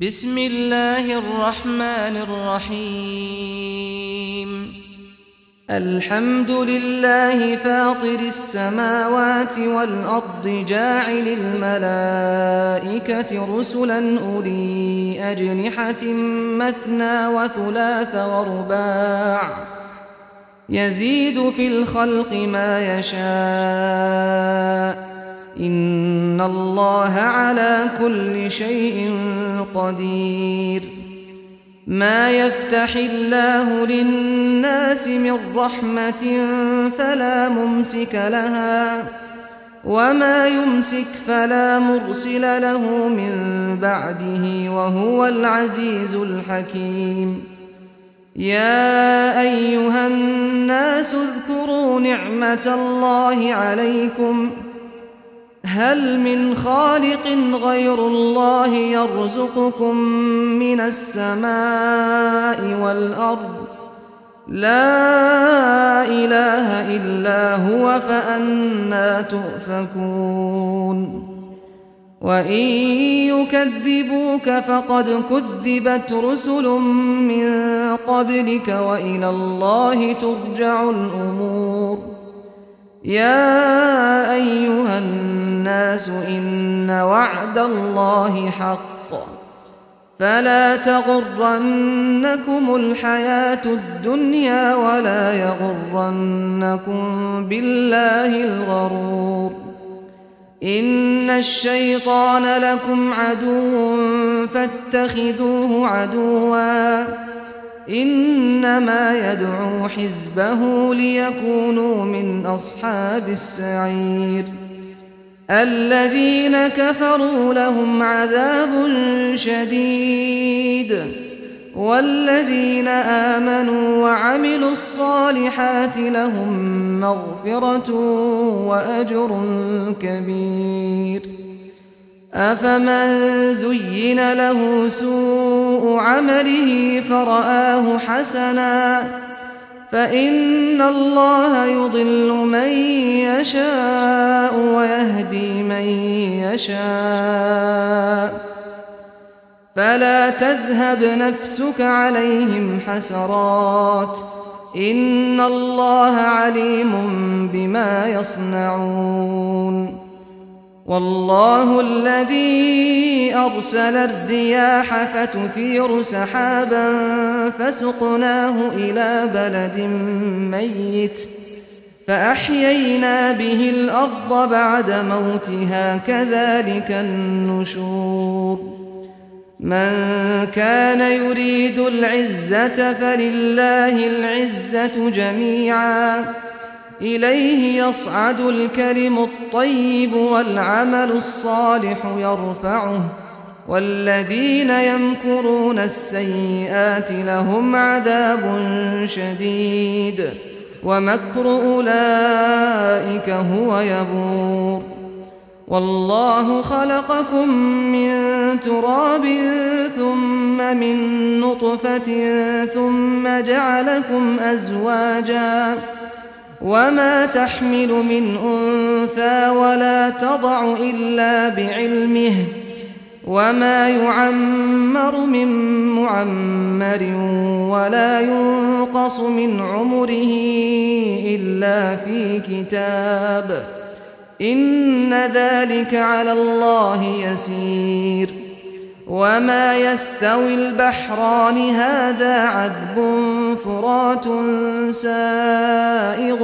بسم الله الرحمن الرحيم. الحمد لله فاطر السماوات والأرض جاعل الملائكة رسلا أولي أجنحة مثنى وثلاث ورباع يزيد في الخلق ما يشاء إن الله على كل شيء قدير. ما يفتح الله للناس من رحمة فلا ممسك لها وما يمسك فلا مرسل له من بعده وهو العزيز الحكيم. يا أيها الناس اذكروا نعمة الله عليكم هل من خالق غير الله يرزقكم من السماء والأرض لا إله إلا هو فأنى تؤفكون. وإن يكذبوك فقد كذبت رسل من قبلك وإلى الله ترجع الأمور. يا أيها الناس إن وعد الله حق فلا تغرنكم الحياة الدنيا ولا يغرنكم بالله الغرور. إن الشيطان لكم عدو فاتخذوه عدوا إنما يدعو حزبه ليكونوا من أصحاب السعير. الذين كفروا لهم عذاب شديد والذين آمنوا وعملوا الصالحات لهم مغفرة وأجر كبير. أفمن زين له سوء عمله فرآه حسنا فإن الله يضل من يشاء ويهدي من يشاء فلا تذهب نفسك عليهم حسرات إن الله عليم بما يصنعون. والله الذي أرسل الرياح فتثير سحابا فسقناه إلى بلد ميت فأحيينا به الأرض بعد موتها كذلك النشور. من كان يريد العزة فلله العزة جميعا إليه يصعد الكلم الطيب والعمل الصالح يرفعه والذين يمكرون السيئات لهم عذاب شديد ومكر أولئك هو يبور. والله خلقكم من تراب ثم من نطفة ثم جعلكم أزواجا وما تحمل من أنثى ولا تضع إلا بعلمه وما يعمر من معمر ولا ينقص من عمره إلا في كتاب إن ذلك على الله يسير. وما يستوي البحران هذا عذب فرات سائغ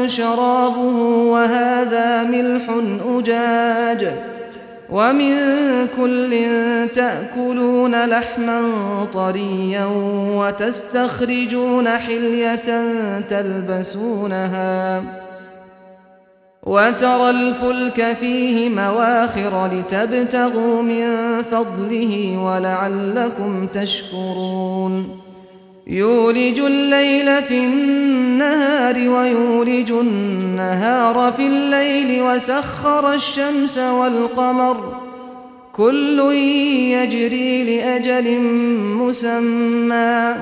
شرابه وهذا ملح أجاج ومن كل تأكلون لحما طريا وتستخرجون حلية تلبسونها وترى الفلك فيه مواخر لتبتغوا من فضله ولعلكم تشكرون. يولج الليل في النهار ويولج النهار في الليل وسخر الشمس والقمر كل يجري لأجل مسمى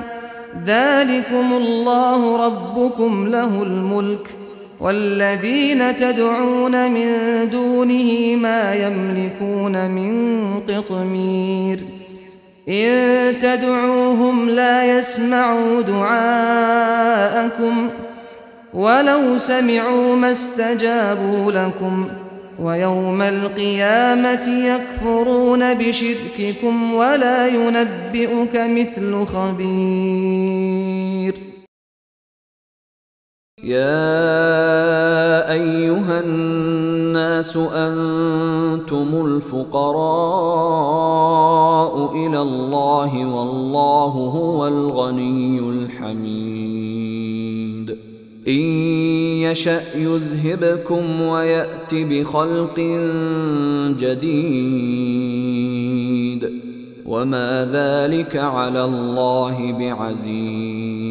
ذلكم الله ربكم له الملك والذين تدعون من دونه ما يملكون من قطمير إن تدعوهم لا يسمعوا دعاءكم ولو سمعوا ما استجابوا لكم ويوم القيامة يكفرون بشرككم ولا ينبئك مثل خبير. يا أيها الناس أنتم الفقراء إلى الله والله هو الغني الحميد. إن يشأ يذهبكم ويأت بخلق جديد وما ذلك على الله بعزيز.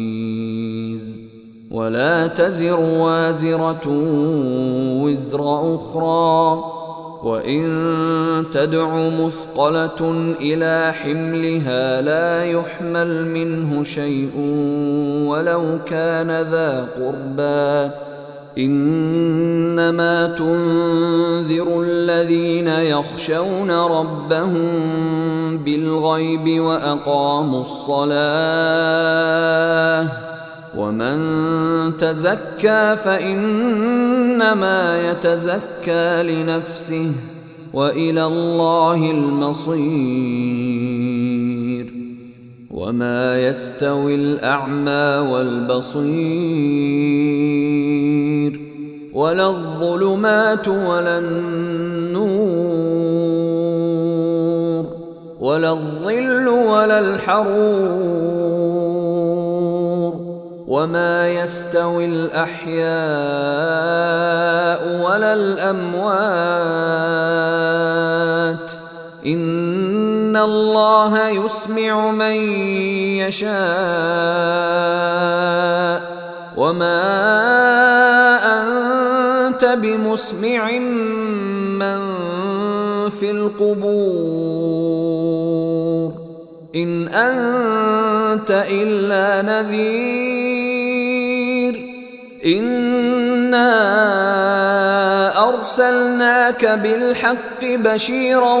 ولا تزر وازرة وزر أخرى وإن تدع مثقلة إلى حملها لا يحمل منه شيء ولو كان ذا قربى إنما تنذر الذين يخشون ربهم بالغيب وأقاموا الصلاة ومن تزكى فإنما يتزكى لنفسه وإلى الله المصير. وما يستوي الأعمى والبصير ولا الظلمات ولا النور ولا الظل ولا الحرور وما يستوي الأحياء ولا الأموات إن الله يسمع من يشاء وما أنت بمسمع من في القبور إن أنت إلا نذير إنا أرسلناك بالحق بشيرا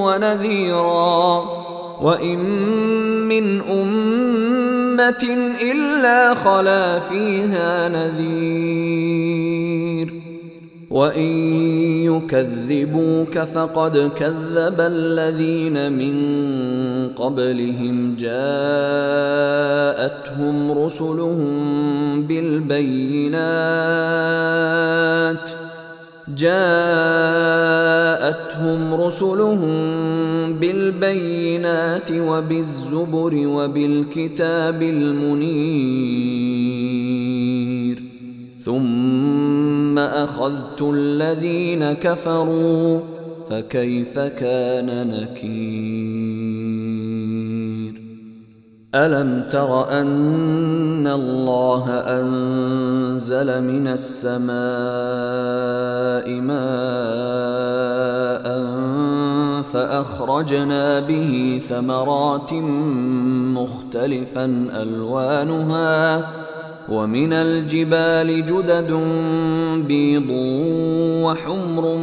ونذيرا وإن من أمة إلا خلا فيها نذير وإن يكذبوك فقد كذب الذين من قبلهم جاءتهم رسلهم بالبينات وبالزبر وبالكتاب المنير ثم أخذت الذين كفروا فكيف كان نكير. ألم تر أن الله أنزل من السماء ماء فأخرجنا به ثمرات مختلفا ألوانها ومن الجبال جدد بيض وحمر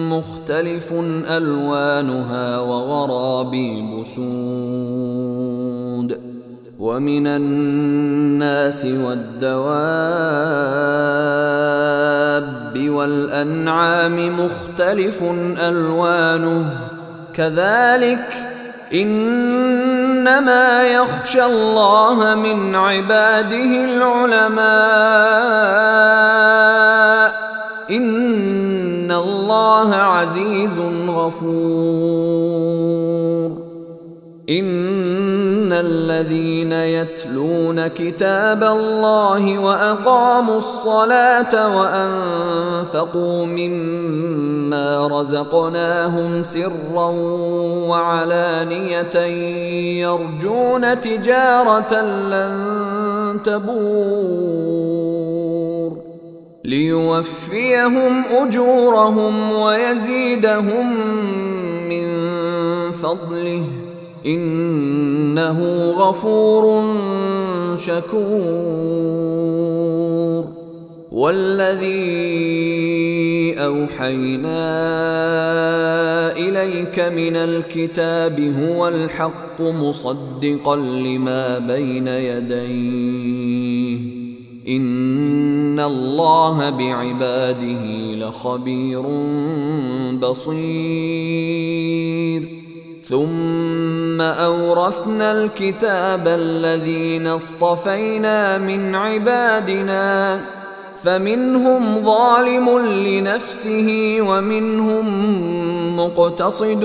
مختلف ألوانها وغرابيب سود ومن الناس والدواب والأنعام مختلف ألوانه كذلك إنما يخشى الله من عباده العلماء إن الله عزيز غفور. إن الذين يتلون كتاب الله وأقاموا الصلاة وأنفقوا مما رزقناهم سرا وعلانية يرجون تجارة لن تبور ليوفيهم أجورهم ويزيدهم من فضله إنه غفور شكور. والذي أوحينا إليك من الكتاب هو الحق مصدقا لما بين يديه إن الله بعباده لخبير بصير ثم أورثنا الكتاب الذين اصطفينا من عبادنا فمنهم ظالم لنفسه ومنهم مقتصد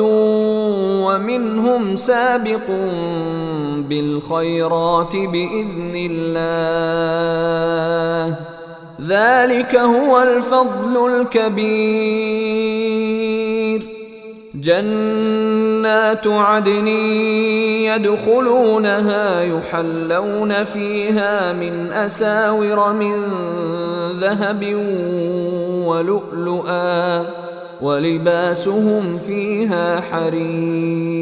ومنهم سابق بالخيرات بإذن الله ذلك هو الفضل الكبير جنات عدن يدخلونها يحلون فيها من أساور من ذهب ولؤلؤا ولباسهم فيها حرير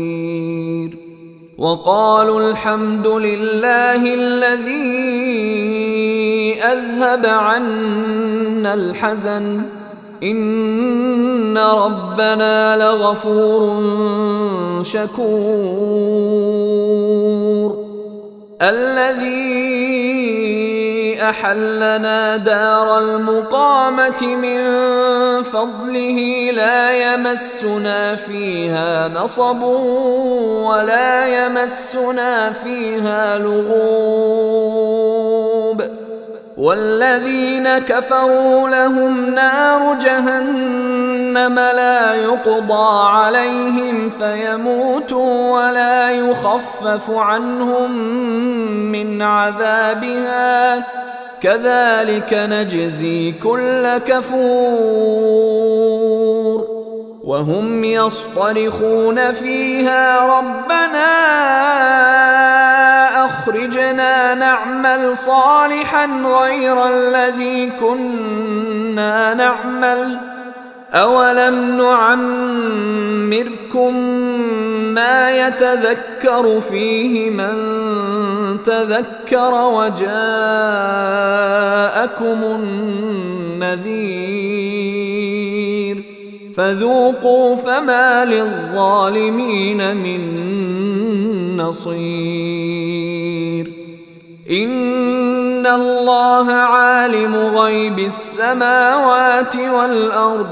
وقالوا الحمد لله الذي أذهب عنا الحزن إن ربنا لغفور شكور الذي أحلنا دار المقامة من فضله لا يمسنا فيها نصب ولا يمسنا فيها لغوب والذين كفروا لهم نار جهنم لا يقضى عليهم فيموتوا ولا يخفف عنهم من عذابها كذلك نجزي كل كفور وهم يصطرخون فيها ربنا أخرجنا نعمل صالحا غير الذي كنا نعمل أولم نعمركم ما يتذكر فيه من تذكر وجاءكم النذير فذوقوا فما للظالمين من نصير إن الله عالم غيب السماوات والأرض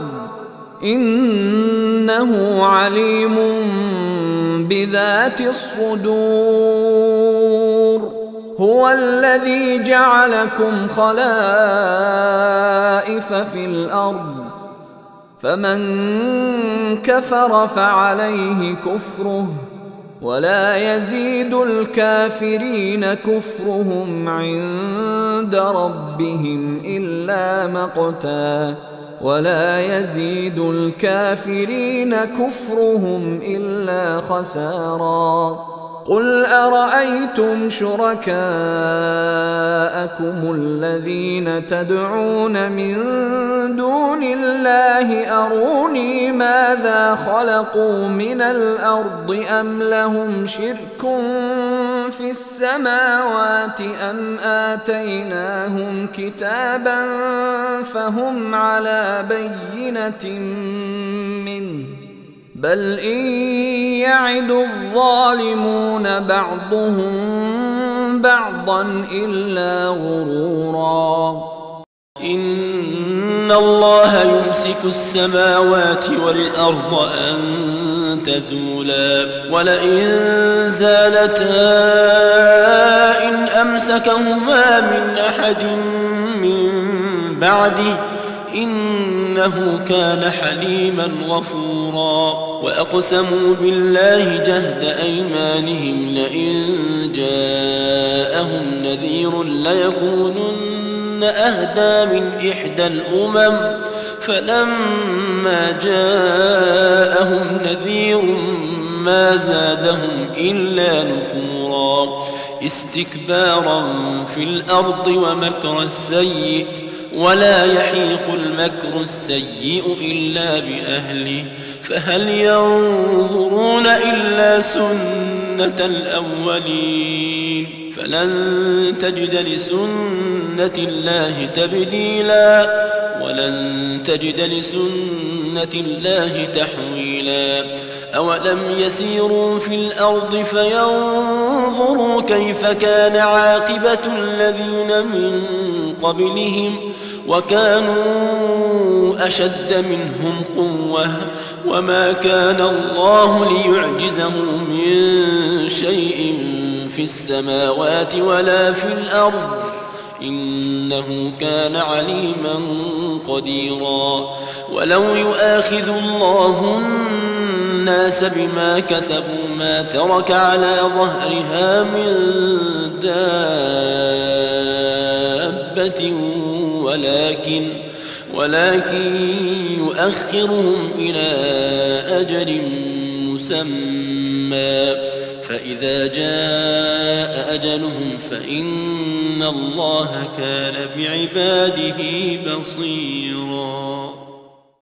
إنه عليم بذات الصدور هو الذي جعلكم خلائف في الأرض فمن كفر فعليه كفره ولا يزيد الكافرين كفرهم عند ربهم إلا مقتا ولا يزيد الكافرين كفرهم إلا خسارا قل أرأيتم شركاءكم الذين تدعون من دون الله أروني ماذا خلقوا من الأرض أم لهم شرك في السماوات أم آتيناهم كتابا فهم على بينة منه بل إن يعد الظالمون بعضهم بعضا إلا غرورا إن الله يمسك السماوات والأرض أن تزولا ولئن زالتا إن أمسكهما من أحد من بعده إنه كان حليما غفورا وأقسموا بالله جهد أيمانهم لئن جاءهم نذير ليكونن أهدى من إحدى الأمم فلما جاءهم نذير ما زادهم إلا نفورا استكبارا في الأرض ومكر السيء ولا يحيق المكر السيء إلا بأهله فهل ينظرون إلا سنة الأولين ولن تجد لسنة الله تبديلا ولن تجد لسنة الله تحويلا أولم يسيروا في الأرض فينظروا كيف كان عاقبة الذين من قبلهم وكانوا أشد منهم قوة وما كان الله ليعجزه من شيء في السماوات ولا في الأرض إنه كان عليما قديرا ولو يؤاخذ الله الناس بما كسبوا ما ترك على ظهرها من دابة ولكن يؤخرهم إلى أجل مسمى فإذا جاء أجلهم فإن الله كان بعباده بصيرا